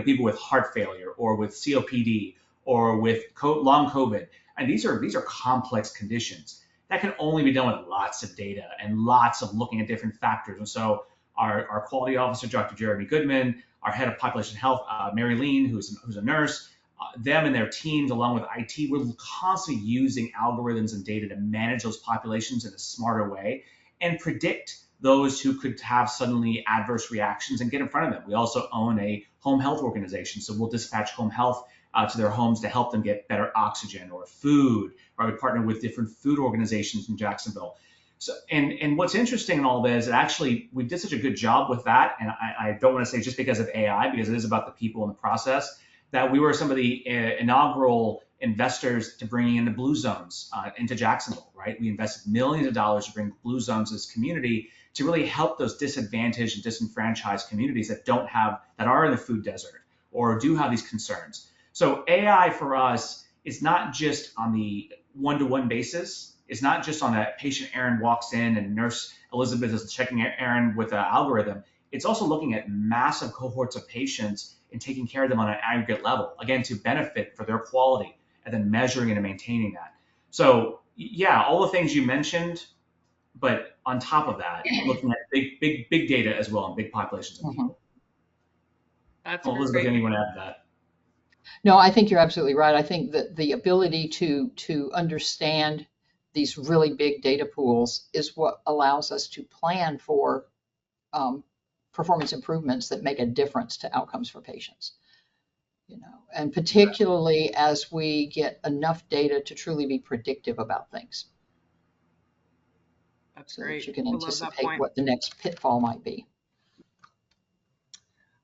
people with heart failure or with COPD or with long COVID. And these are complex conditions that can only be done with lots of data and lots of looking at different factors. And so our quality officer, Dr. Jeremy Goodman, our head of population health, Mary Lean, who's a nurse, them and their teams, along with IT, we're constantly using algorithms and data to manage those populations in a smarter way and predict those who could have suddenly adverse reactions and get in front of them. We also own a home health organization, so we'll dispatch home health to their homes to help them get better oxygen or food, or we partner with different food organizations in Jacksonville. So, and what's interesting in all this is that actually we did such a good job with that, and I don't want to say just because of AI, because it is about the people in the process, that we were some of the inaugural investors to bringing in the blue zones into Jacksonville, right? We invested millions of dollars to bring blue zones to this community to really help those disadvantaged and disenfranchised communities that are in the food desert or do have these concerns. So AI for us is not just on the one-to-one basis. It's not just on that patient Aaron walks in and nurse Elizabeth is checking Aaron with an algorithm. It's also looking at massive cohorts of patients and taking care of them on an aggregate level, again, to benefit for their quality and then measuring and maintaining that. So yeah, all the things you mentioned, but on top of that, looking at big data as well and big populations of people. That's Elizabeth, great. anyone add to that? No, I think you're absolutely right. I think that the ability to understand these really big data pools is what allows us to plan for performance improvements that make a difference to outcomes for patients. And particularly as we get enough data to truly be predictive about things. That's so great. that you can I love that anticipate point. what the next pitfall might be.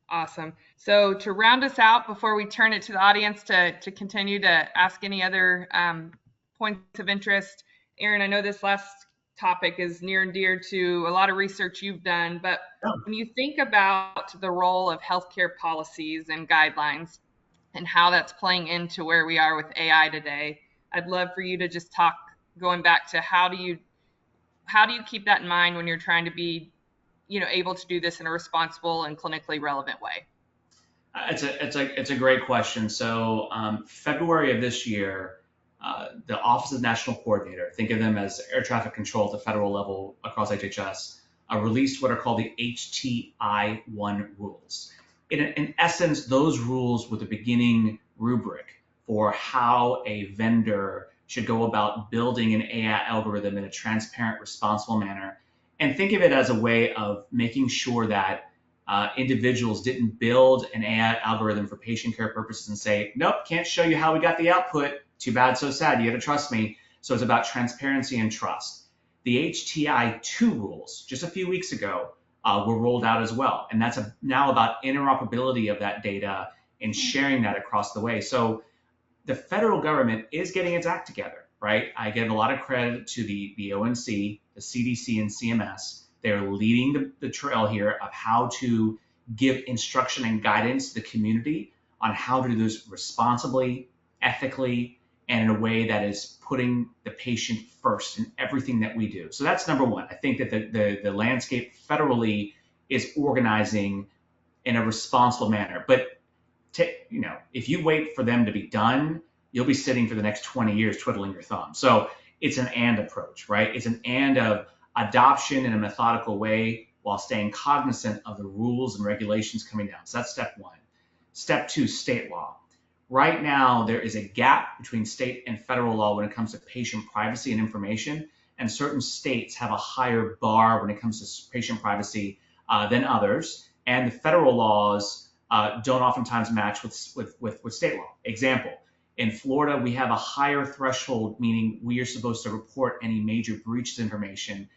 Awesome. So to round us out before we turn it to the audience to continue to ask any other points of interest, Aaron, I know this last topic is near and dear to a lot of research you've done, but when you think about the role of healthcare policies and guidelines and how that's playing into where we are with AI today, I'd love for you to just talk, going back to how do you keep that in mind when you're trying to be able to do this in a responsible and clinically relevant way? It's a great question. So February of this year, the Office of National Coordinator, think of them as air traffic control at the federal level across HHS, released what are called the HTI-1 rules. In essence, those rules were the beginning rubric for how a vendor should go about building an AI algorithm in a transparent, responsible manner. And think of it as a way of making sure that individuals didn't build an AI algorithm for patient care purposes and say, nope, can't show you how we got the output. Too bad, so sad. You got to trust me. So it's about transparency and trust. The HTI-2 rules, just a few weeks ago, were rolled out as well. And that's now about interoperability of that data and sharing that across the way. So the federal government is getting its act together, right? I give a lot of credit to the ONC, the CDC, and CMS. They're leading the trail here of how to give instruction and guidance to the community on how to do this responsibly, ethically, and in a way that is putting the patient first in everything that we do. So that's number one. I think that the landscape federally is organizing in a responsible manner. But if you wait for them to be done, you'll be sitting for the next 20 years twiddling your thumb. So it's an and approach, right? It's an and of adoption in a methodical way while staying cognizant of the rules and regulations coming down. So that's step one. Step two, state law. Right now, there is a gap between state and federal law when it comes to patient privacy and information, and certain states have a higher bar when it comes to patient privacy than others, and the federal laws don't oftentimes match with state law. Example, in Florida, we have a higher threshold, meaning we are supposed to report any major breaches information.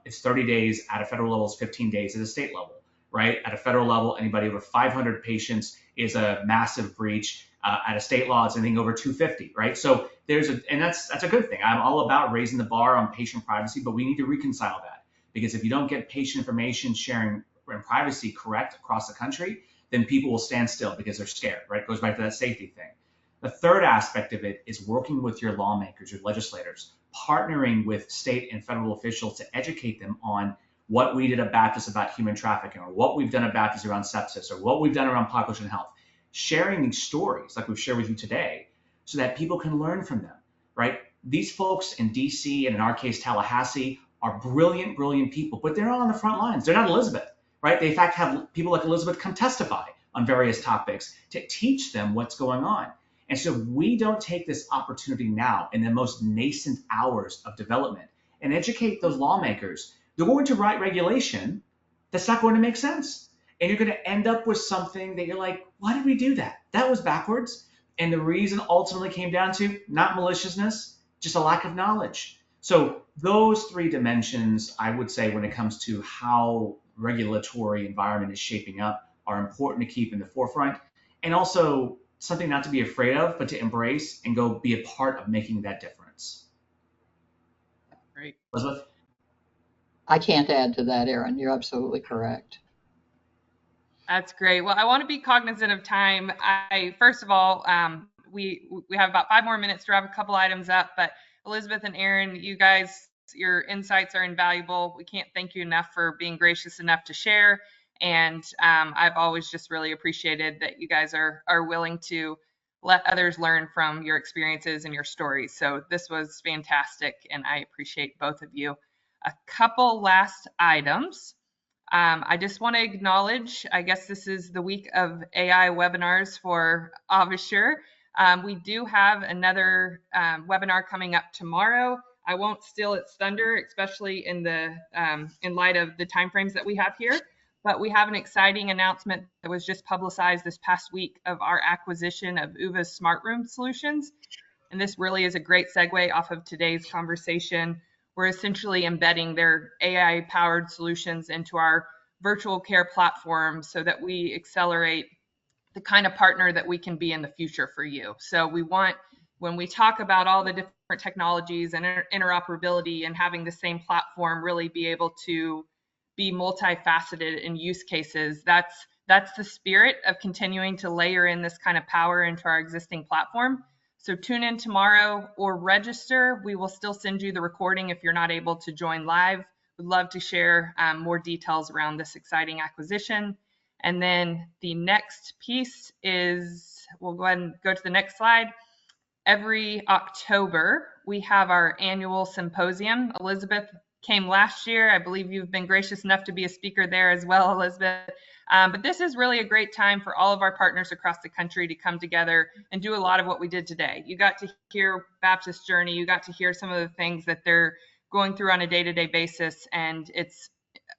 It's 30 days. At a federal level, it's 15 days at a state level, right? At a federal level, anybody over 500 patients is a massive breach. At a state law, it's anything over 250, right? So and that's a good thing. I'm all about raising the bar on patient privacy, but we need to reconcile that, because if you don't get patient information sharing and privacy correct across the country, then people will stand still because they're scared, right? It goes back to that safety thing. The third aspect of it is working with your lawmakers, your legislators, partnering with state and federal officials to educate them on what we did at Baptist about human trafficking, or what we've done at Baptist around sepsis, or what we've done around population health. Sharing these stories like we've shared with you today so that people can learn from them, right? These folks in DC and in our case, Tallahassee are brilliant, brilliant people, but they're not on the front lines. They're not Elizabeth, right? They in fact have people like Elizabeth come testify on various topics to teach them what's going on. And so we don't take this opportunity now in the most nascent hours of development and educate those lawmakers. They're going to write regulation that's not going to make sense. And you're going to end up with something that you're like, why did we do that? That was backwards. And the reason ultimately came down to not maliciousness, just a lack of knowledge. So those three dimensions, I would say, when it comes to how regulatory environment is shaping up, are important to keep in the forefront. And also something not to be afraid of, but to embrace and go be a part of making that difference. Great. Elizabeth? I can't add to that, Aaron. You're absolutely correct. That's great. Well, I want to be cognizant of time. First of all, we have about 5 more minutes to wrap a couple items up, but Elizabeth and Aaron, you guys, your insights are invaluable. We can't thank you enough for being gracious enough to share. And I've always just really appreciated that you guys are willing to let others learn from your experiences and your stories. So this was fantastic, and I appreciate both of you. A couple last items. I just want to acknowledge, I guess this is the week of AI webinars for AvaSure. We do have another webinar coming up tomorrow. I won't steal its thunder, especially in light of the timeframes that we have here. But we have an exciting announcement that was just publicized this past week of our acquisition of Uva's Smart Room Solutions. And this really is a great segue off of today's conversation. We're essentially embedding their AI-powered solutions into our virtual care platform so that we accelerate the kind of partner that we can be in the future for you. So we want, when we talk about all the different technologies and interoperability and having the same platform really be able to be multifaceted in use cases, that's the spirit of continuing to layer in this kind of power into our existing platform. So tune in tomorrow or register. We will still send you the recording if you're not able to join live. would love to share more details around this exciting acquisition. And then the next piece is, we'll go ahead and go to the next slide. Every October, we have our annual symposium. Elizabeth came last year. I believe you've been gracious enough to be a speaker there as well, Elizabeth. But this is really a great time for all of our partners across the country to come together and do a lot of what we did today. You got to hear Baptist Journey. You got to hear some of the things that they're going through on a day-to-day basis. And it's,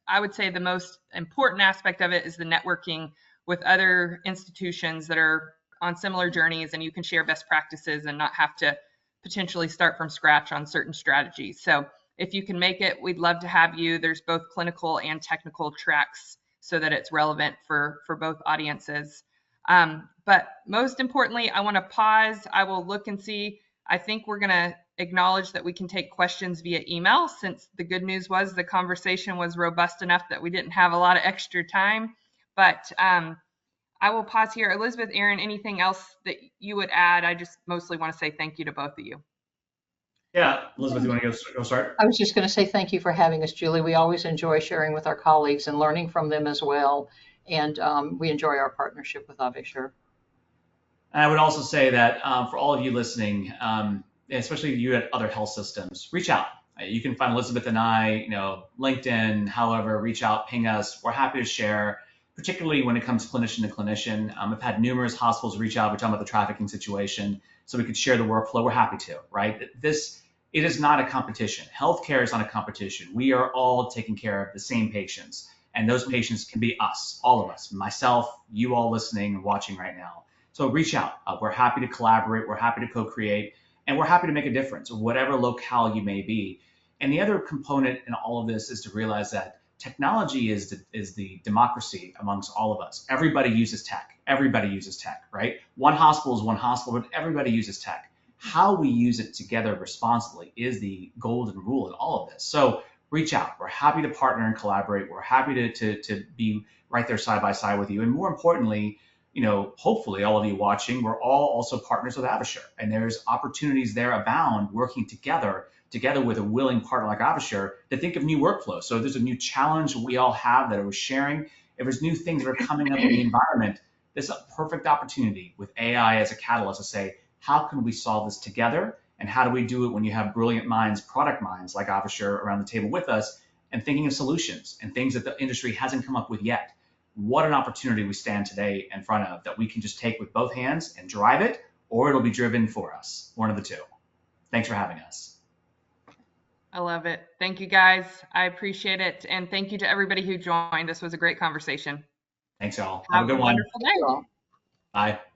I would say, the most important aspect of it is the networking with other institutions that are on similar journeys, and you can share best practices and not have to potentially start from scratch on certain strategies. So if you can make it, we'd love to have you. There's both clinical and technical tracks so that it's relevant for both audiences. But most importantly, I want to pause. I will look and see. I think we're going to acknowledge that we can take questions via email, since the good news was the conversation was robust enough that we didn't have a lot of extra time. But I will pause here. Elizabeth, Aaron, anything else that you would add? I just mostly want to say thank you to both of you. Yeah, Elizabeth, you want to go start? I was just going to say thank you for having us, Julie. We always enjoy sharing with our colleagues and learning from them as well. And we enjoy our partnership with AvaSure. I would also say that for all of you listening, especially you at other health systems, reach out. You can find Elizabeth and I, LinkedIn, however, reach out, ping us. We're happy to share, particularly when it comes clinician to clinician. I've had numerous hospitals reach out. We're talking about the trafficking situation, so we could share the workflow. We're happy to, right? It is not a competition. Healthcare is not a competition. We are all taking care of the same patients, and those patients can be us, all of us, myself, you all listening and watching right now. So reach out. We're happy to collaborate. We're happy to co-create, and we're happy to make a difference, whatever locale you may be. And the other component in all of this is to realize that technology is the democracy amongst all of us. Everybody uses tech. Everybody uses tech, right? One hospital is one hospital, but everybody uses tech. How we use it together responsibly is the golden rule in all of this. So reach out. We're happy to partner and collaborate. We're happy to be right there side by side with you. And more importantly, hopefully all of you watching, we're all also partners with AvaSure. And there's opportunities there abound working together with a willing partner like AvaSure to think of new workflows. So if there's a new challenge we all have that we're sharing, if there's new things that are coming up in the environment, this is a perfect opportunity with AI as a catalyst to say, how can we solve this together? And how do we do it when you have brilliant minds, product minds like AvaSure around the table with us and thinking of solutions and things that the industry hasn't come up with yet? What an opportunity we stand today in front of that we can just take with both hands and drive it, or it'll be driven for us, one of the two. Thanks for having us. I love it. Thank you, guys. I appreciate it. And thank you to everybody who joined. This was a great conversation. Thanks, y'all. Have a good one. Wonderful day. Bye.